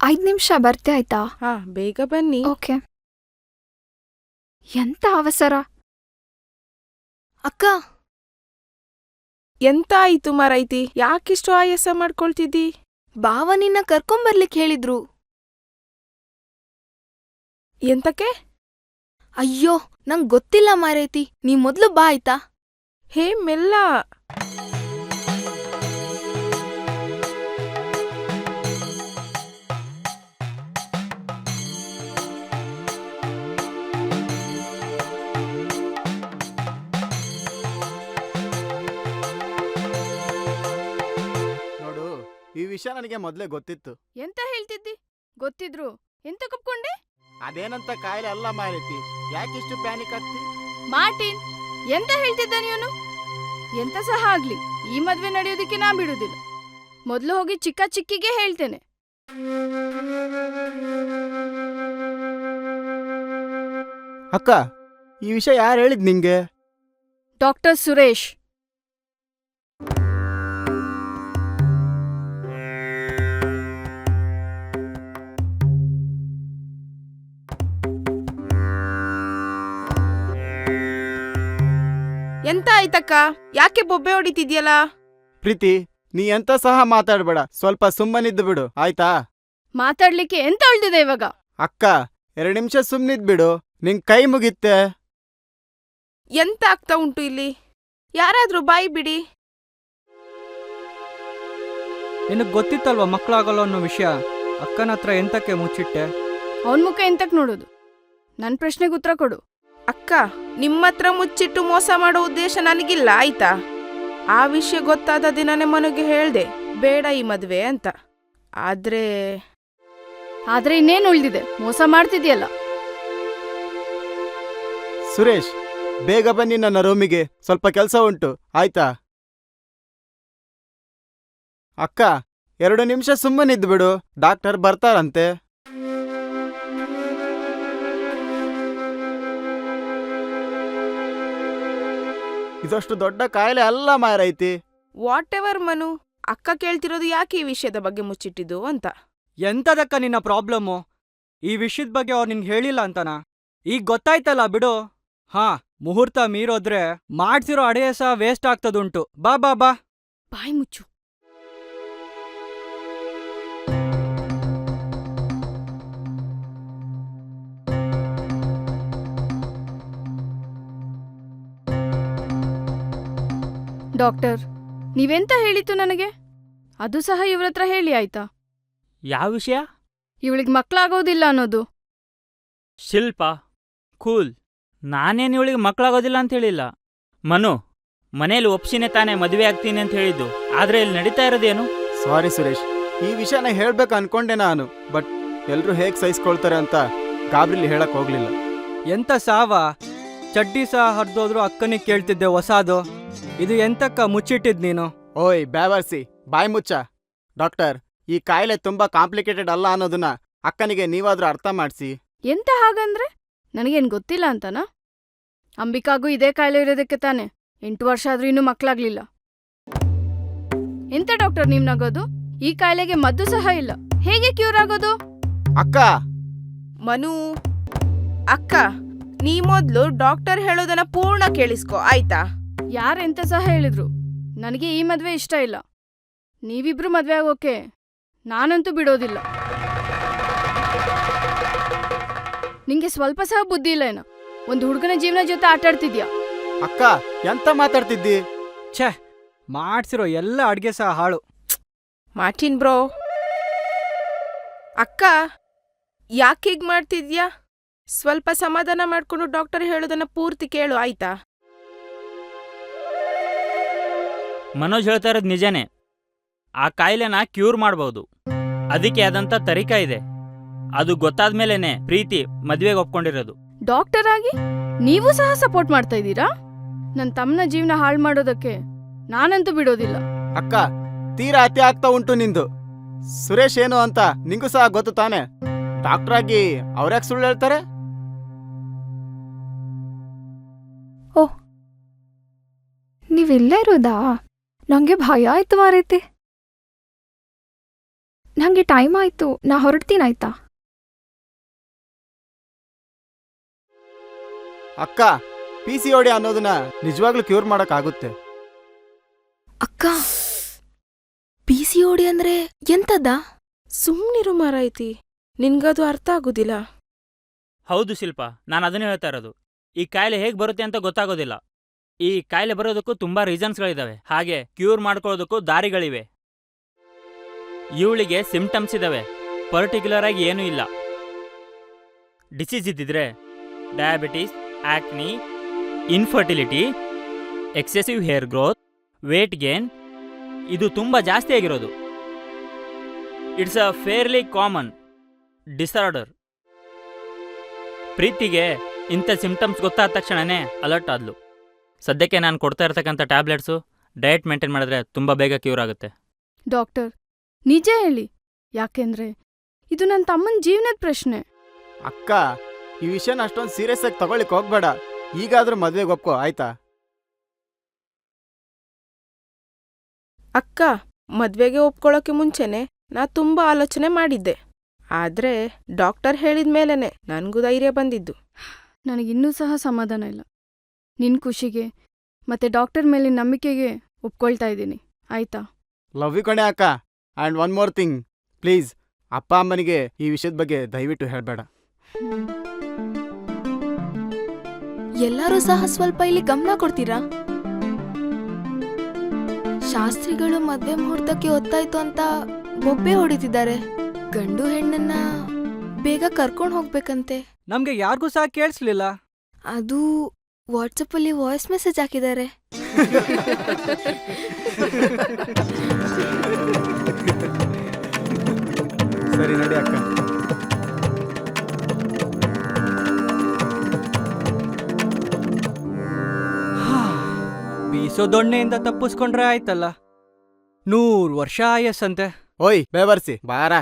5 ನಿಮಿಷ ಬರ್ತೆ ಆಯ್ತಾ? ಹಾ ಬೇಗ ಬನ್ನಿ. ಓಕೆ. ಎಂತ ಅವಸರ? ಅಕ್ಕ, ಎಂತ ಆಯ್ತು ಮರೈತಿ? ಯಾಕಿಷ್ಟು ಆಯಾಸ ಮಾಡ್ಕೊಳ್ತಿದ್ದಿ? ಬಾವ ನಿನ್ನ ಕರ್ಕೊಂಬರ್ಲಿಕ್ ಹೇಳಿದ್ರು. ಎಂತಕ್ಕೆ? ಅಯ್ಯೋ, ನಂಗ್ ಗೊತ್ತಿಲ್ಲ ಮಾರೈತಿ. ನೀ ಮೊದ್ಲು ಬಾ ಆಯ್ತಾ? ಹೇ ಮೆಲ್ಲ. ನೋಡು, ಈ ವಿಷಯ ನನಗೆ ಮೊದಲೇ ಗೊತ್ತಿತ್ತು. ಎಂತ ಹೇಳ್ತಿದ್ದಿ? ಗೊತ್ತಿದ್ರು ಎಂತ ಕಪ್ಕೊಂಡೆ? ಅದೇನಂತ ಕಾಯಿಲೆ ಅಲ್ಲ ಮಾರೈತಿ, ಯಾಕಿಷ್ಟು ಪ್ಯಾನಿಕ್ ಆಗ್ತಿ? ಮಾರ್ಟಿನ್, ಎಂತ ಹೇಳ್ತಿದ್ದ ನೀನು? ಎಂತ ಸಹ ಆಗ್ಲಿ, ಈ ಮದ್ವೆ ನಡೆಯೋದಕ್ಕೆ ನಾ ಬಿಡುದಿಲ್ಲ. ಮೊದ್ಲು ಹೋಗಿ ಚಿಕ್ಕ ಚಿಕ್ಕಿಗೆ ಹೇಳ್ತೇನೆ. ಅಕ್ಕ, ಈ ವಿಷಯ ಯಾರು ಹೇಳಿದ್ ನಿಂಗೆ? ಡಾಕ್ಟರ್ ಸುರೇಶ್. ಎಂತ ಆಯ್ತಕ್ಕ? ಯಾಕೆ ಬೊಬ್ಬೆ ಹೊಡಿತಿದ್ಯಲ್ಲ? ಪ್ರೀತಿ, ನೀ ಎಂತ ಸಹ ಮಾತಾಡ್ಬೇಡ, ಸ್ವಲ್ಪ ಸುಮ್ಮನಿದ್ದು ಬಿಡು ಆಯ್ತಾ? ಮಾತಾಡ್ಲಿಕ್ಕೆ ಎಂತ ಉಳ್ದಿದೆ ಇವಾಗ? ಅಕ್ಕ, 2 ನಿಮಿಷ ಸುಮ್ಮನಿದ್ ಬಿಡು, ನಿಂಗ್ ಕೈ ಮುಗಿತ್ತೆ. ಎಂತ ಆಗ್ತಾ ಉಂಟು ಇಲ್ಲಿ? ಯಾರಾದ್ರೂ ಬಾಯಿ ಬಿಡಿ. ನಿನಗೆ ಗೊತ್ತಿತ್ತಲ್ವಾ ಮಕ್ಕಳಾಗಲ್ಲ ಅನ್ನೋ ವಿಷಯ? ಅಕ್ಕನ ಹತ್ರ ಎಂತಕ್ಕೆ ಮುಚ್ಚಿಟ್ಟೆ? ಅವನ್ ಮುಖ ಎಂತಕ್ ನೋಡೋದು? ನನ್ ಪ್ರಶ್ನೆಗೆ ಉತ್ತರ ಕೊಡು. ಅಕ್ಕ, ನಿಮ್ಮತ್ರ ಮುಚ್ಚಿಟ್ಟು ಮೋಸ ಮಾಡೋ ಉದ್ದೇಶ ನನಗಿಲ್ಲ ಆಯ್ತಾ? ಆ ವಿಷಯ ಗೊತ್ತಾದ ದಿನನೇ ಮನೆಗೆ ಹೇಳ್ದೆ ಬೇಡ ಈ ಮದ್ವೆ ಅಂತ. ಆದ್ರೆ ಇನ್ನೇನು ಉಳ್ದಿದೆ? ಮೋಸ ಮಾಡ್ತಿದ್ಯಲ್ಲ. ಸುರೇಶ್, ಬೇಗ ಬನ್ನಿ ನನ್ನ ರೂಮಿಗೆ, ಸ್ವಲ್ಪ ಕೆಲಸ ಉಂಟು ಆಯ್ತಾ? ಅಕ್ಕ, 2 ನಿಮಿಷ ಸುಮ್ಮನಿದ್ದು ಬಿಡು, ಡಾಕ್ಟರ್ ಬರ್ತಾರಂತೆ. ಇದಷ್ಟು ದೊಡ್ಡ ಕಾಯಿಲೆ ಅಲ್ಲ ಮಾರೈತಿ. ವಾಟ್ ಎವರ್ ಮನು, ಅಕ್ಕ ಕೇಳ್ತಿರೋದು ಯಾಕೆ ಈ ವಿಷಯದ ಬಗ್ಗೆ ಮುಚ್ಚಿಟ್ಟಿದ್ದು ಅಂತ. ಎಂತದಕ್ಕ ನಿನ್ನ ಪ್ರಾಬ್ಲಮ್ಮು? ಈ ವಿಷಯದ ಬಗ್ಗೆ ಅವ್ರು ನಿನ್ಗೆ ಹೇಳಿಲ್ಲ ಅಂತನಾ? ಈಗ ಗೊತ್ತಾಯ್ತಲ್ಲ ಬಿಡು. ಹಾ, ಮುಹೂರ್ತ ಮೀರೋದ್ರೆ ಮಾಡ್ಸಿರೋ ಅಡಿಗೆ ಸಹ ವೇಸ್ಟ್ ಆಗ್ತದುಂಟು. ಬಾ ಬಾ ಬಾ. ಬಾಯಿ ಮುಚ್ಚು. ಡಾಕ್ಟರ್, ನೀವೆಂತ ಹೇಳಿತ್ತು ನನಗೆ? ಅದು ಸಹ ಇವ್ರತ್ರ ಹೇಳಿ ಆಯ್ತಾ? ಯಾವ ವಿಷಯ? ಇವಳಿಗೆ ಮಕ್ಕಳಾಗೋದಿಲ್ಲ ಅನ್ನೋದು. ಶಿಲ್ಪ, ಕೂಲ್. ನಾನೇನು ಇವಳಿಗೆ ಮಕ್ಕಳಾಗೋದಿಲ್ಲ ಅಂತ ಹೇಳಿಲ್ಲ. ಮನು, ಮನೇಲಿ ಒಪ್ಸಿನೇ ತಾನೇ ಮದುವೆ ಆಗ್ತೀನಿ ಅಂತ ಹೇಳಿದ್ದು. ಆದ್ರೆ ಇಲ್ಲಿ ನಡೀತಾ ಇರೋದೇನು? ಸಾರಿ ಸುರೇಶ್, ಈ ವಿಷಯನ ಹೇಳ್ಬೇಕು ಅನ್ಕೊಂಡೆ ನಾನು, ಬಟ್ ಎಲ್ರು ಹೇಗ್ ಸಹಿಸ್ಕೊಳ್ತಾರೆ ಅಂತ ಗಾಬ್ರಿಲಿ ಹೇಳಕ್ ಹೋಗ್ಲಿಲ್ಲ. ಎಂತ ಸಾವ? ಚಡ್ಡಿ ಸಹ ಹರಿದೋದ್ರು ಅಕ್ಕನಿಗೆ ಕೇಳ್ತಿದ್ದೆ ಹೊಸಾದು. ಇದು ಎಂತಕ್ಕ ಮುಚ್ಚಿಟ್ಟಿದ್ ನೀನು? ಓಯ್ ಬ್ಯಾವರ್ಸಿ, ಬಾಯ್ ಮುಚ್ಚ. ಡಾಕ್ಟರ್, ಈ ಕಾಯಿಲೆ ತುಂಬಾ ಕಾಂಪ್ಲಿಕೇಟೆಡ್ ಅಲ್ಲ ಅನ್ನೋದನ್ನ ಅಕ್ಕನಿಗೆ ನೀವಾದ್ರೂ ಅರ್ಥ ಮಾಡಿಸಿ. ಎಂತ ಹಾಗಂದ್ರೆ? ನನಗೇನು ಗೊತ್ತಿಲ್ಲ ಅಂತನಾ? ಅಂಬಿಕಾಗೂ ಇದೇ ಕಾಯಿಲೆ ಇರೋದಕ್ಕೆ ತಾನೆ 8 ವರ್ಷ ಆದ್ರೂ ಇನ್ನೂ ಮಕ್ಕಳಾಗ್ಲಿಲ್ಲ. ಎಂತ ಡಾಕ್ಟರ್ ನೀವ್ ನಗೋದು? ಈ ಕಾಯಿಲೆಗೆ ಮದ್ದು ಸಹ ಇಲ್ಲ, ಹೇಗೆ ಕ್ಯೂರ್ ಆಗೋದು? ಅಕ್ಕ, ಮನು, ಅಕ್ಕ, ನೀ ಮೊದ್ಲು ಡಾಕ್ಟರ್ ಹೇಳೋದನ್ನ ಪೂರ್ಣ ಕೇಳಿಸ್ಕೊ ಆಯ್ತಾ? ಯಾರೆಂತ ಸಹ ಹೇಳಿದ್ರು ನನಗೆ ಈ ಮದ್ವೆ ಇಷ್ಟ ಇಲ್ಲ. ನೀವಿಬ್ರು ಮದ್ವೆ ಆಗೋಕೆ ನಾನಂತೂ ಬಿಡೋದಿಲ್ಲ. ನಿಂಗೆ ಸ್ವಲ್ಪ ಸಹ ಬುದ್ಧಿ ಇಲ್ಲ ಏನೋ? ಒಂದು ಹುಡುಗನ ಜೀವನ ಜೊತೆ ಆಟಾಡ್ತಿದ್ಯಾ? ಅಕ್ಕ, ಎಂತ ಮಾತಾಡ್ತಿದ್ದಿ? ಛೇ, ಮಾಡ್ಸಿರೋ ಎಲ್ಲ ಅಡ್ಗೆ ಸಹ ಹಾಳು. ಮಾರ್ಟಿನ್ ಬ್ರೋ, ಅಕ್ಕ ಯಾಕೀಗ್ ಮಾಡ್ತಿದ್ಯಾ? ಸ್ವಲ್ಪ ಸಮಾಧಾನ ಮಾಡ್ಕೊಂಡು ಡಾಕ್ಟರ್ ಹೇಳೋದನ್ನ ಪೂರ್ತಿ ಕೇಳು ಆಯ್ತಾ? ಮನೋಜ್ ಹೇಳ್ತಾ ಇರೋದು ನಿಜನೇ. ಆ ಕಾಯಿಲೆನ ಕ್ಯೂರ್ ಮಾಡ್ಬೋದು. ಅದಕ್ಕೆ ಆದಂತ ತರೀಕಾ ಇದೆ. ಅದು ಗೊತ್ತಾದ್ಮೇಲೆನೆ ಪ್ರೀತಿ ಮದ್ವೆಗೆ ಒಪ್ಕೊಂಡಿರೋದು. ಡಾಕ್ಟರ್ ಆಗಿ ನೀವು ಸಹ ಸಪೋರ್ಟ್ ಮಾಡ್ತಾ ಇದ್ದೀರಾ? ನನ್ನ ತಮ್ಮನ ಜೀವನ ಹಾಳು ಮಾಡೋದಕ್ಕೆ ನಾನಂತೂ ಬಿಡೋದಿಲ್ಲ. ಅಕ್ಕ, ತೀರಾ ಅತಿ ಆಗ್ತಾ ಉಂಟು ನಿಂದು. ಸುರೇಶ್ ಏನು ಅಂತ ನಿಂಗೂ ಸಹ ಗೊತ್ತು ತಾನೆ? ಡಾಕ್ಟರ್ ಆಗಿ ಅವ್ರ್ಯಾಕೆ ಸುಳ್ಳು ಹೇಳ್ತಾರೆ? ಓಹ್, ನೀವಿಲ್ಲೇ ಇರೋದಾ? ನಂಗೆ ಭಯ ಆಯ್ತು ಮಾರೈತಿ. ನಂಗೆ ಟೈಮ್ ಆಯ್ತು, ನಾ ಹೊರಡ್ತೀನಾಯ್ತಾ? ಅಕ್ಕ, PCOD ಅನ್ನೋದನ್ನ ನಿಜವಾಗ್ಲೂ ಕ್ಯೂರ್ ಮಾಡಕ್ಕಾಗುತ್ತೆ. ಅಕ್ಕ, PCOD ಅಂದ್ರೆ ಎಂತದ? ಸುಮ್ನಿರು ಮಾರಾಯ್ತಿ, ನಿನ್ಗದು ಅರ್ಥ ಆಗುದಿಲ್ಲ. ಹೌದು ಶಿಲ್ಪ, ನಾನು ಅದನ್ನೇ ಹೇಳ್ತಾ ಇರೋದು. ಈ ಕಾಯಿಲೆ ಹೇಗೆ ಬರುತ್ತೆ ಅಂತ ಗೊತ್ತಾಗೋದಿಲ್ಲ. ಈ ಕಾಯಿಲೆ ಬರೋದಕ್ಕೂ ತುಂಬ ರೀಸನ್ಸ್ಗಳಿದ್ದಾವೆ, ಹಾಗೆ ಕ್ಯೂರ್ ಮಾಡ್ಕೊಳ್ಳೋದಕ್ಕೂ ದಾರಿಗಳಿವೆ. ಇವಳಿಗೆ ಸಿಂಪ್ಟಮ್ಸ್ ಇದ್ದಾವೆ, ಪರ್ಟಿಕ್ಯುಲರ್ ಆಗಿ ಏನೂ ಇಲ್ಲ. ಡಿಸೀಸ್ ಇದ್ದಿದ್ರೆ diabetes, ಆಕ್ನಿ, infertility, excessive hair growth, weight gain ಇದು ತುಂಬ ಜಾಸ್ತಿ ಆಗಿರೋದು. It's a fairly common disorder. ಪ್ರೀತಿಗೆ ಇಂಥ ಸಿಂಪ್ಟಮ್ಸ್ ಗೊತ್ತಾದ ತಕ್ಷಣನೇ ಅಲರ್ಟ್ ಆದ್ಲು. ಸದ್ಯಕ್ಕೆ ನಾನು ಕೊಡ್ತಾ ಇರ್ತಕ್ಕಂಥ ಟ್ಯಾಬ್ಲೆಟ್ಸು ಡಯಟ್ ಮೇಂಟೈನ್ ಮಾಡಿದ್ರೆ ತುಂಬ ಬೇಗ ಕ್ಯೂರ್ ಆಗುತ್ತೆ. ಡಾಕ್ಟರ್, ನಿಜ ಹೇಳಿ, ಯಾಕೆಂದ್ರೆ ಇದು ನನ್ನ ತಮ್ಮನ ಜೀವನದ ಪ್ರಶ್ನೆ. ಅಕ್ಕ, ಈ ವಿಷಯನ ಅಷ್ಟೊಂದು ಸೀರಿಯಸ್ ಆಗಿ ತಗೊಳ್ಳಿಕ್ ಹೋಗ್ಬೇಡ. ಈಗಾದ್ರೂ ಮದ್ವೆಗೆ ಒಪ್ಕೋ, ಆಯ್ತಾ? ಅಕ್ಕ, ಮದ್ವೆಗೆ ಒಪ್ಕೊಳ್ಳೋಕೆ ಮುಂಚೆನೆ ನಾ ತುಂಬ ಆಲೋಚನೆ ಮಾಡಿದ್ದೆ. ಆದ್ರೆ ಡಾಕ್ಟರ್ ಹೇಳಿದ ಮೇಲೆನೆ ನನಗೂ ಧೈರ್ಯ ಬಂದಿದ್ದು. ನನಗಿನ್ನೂ ಸಹ ಸಮಾಧಾನ ಇಲ್ಲ. ನಿನ್ನ ಖುಷಿಗೆ ಮತ್ತೆ ಡಾಕ್ಟರ್ ಮೇಲಿನ ನಂಬಿಕೆಗೆ ಒಪ್ಕೊಳ್ತಾ ಇದ್ದೀನಿ, ಆಯ್ತಾ? ಲವ್ ಯು ಕಣೆ ಅಕ್ಕ. And one more thing, please ಅಪ್ಪ ಅಮ್ಮನಿಗೆ ಈ ವಿಷಯದ ಬಗ್ಗೆ ದಯವಿಟ್ಟು ಹೇಳಬೇಡ. ಎಲ್ಲರೂ ಸಹ ಸ್ವಲ್ಪ ಇಲ್ಲಿ ಗಮನ ಕೊಡ್ತೀರಾ? ಶಾಸ್ತ್ರಿಗಳು ಮದ್ವೆ ಮುಹೂರ್ತಕ್ಕೆ ಒತ್ತಾಯ್ತು ಅಂತ ಬೊಬ್ಬೆ ಹೊಡಿತಿದ್ದಾರೆ. ಗಂಡು ಹೆಣ್ಣನ್ನ ಬೇಗ ಕರ್ಕೊಂಡು ಹೋಗ್ಬೇಕಂತೆ. ನಮ್ಗೆ ಯಾರಿಗೂ ಸಹ ಕೇಳಿಸ್ಲಿಲ್ಲ. ಅದು ವಾಟ್ಸಪ್ಪಲ್ಲಿ ವಾಯ್ಸ್ ಮೆಸೇಜ್ ಹಾಕಿದ್ದಾರೆ. ಸರಿ ನಡಿ ಅಕ್ಕ. ಬೀಸೋ ದೊಣ್ಣೆಯಿಂದ ತಪ್ಪಿಸ್ಕೊಂಡ್ರೆ ಆಯ್ತಲ್ಲ. 100 ವರ್ಷ ಆಯಸ್ಸಂತೆ. ಓಯ್ ಬೇವರ್ಸಿ ಬಾರ.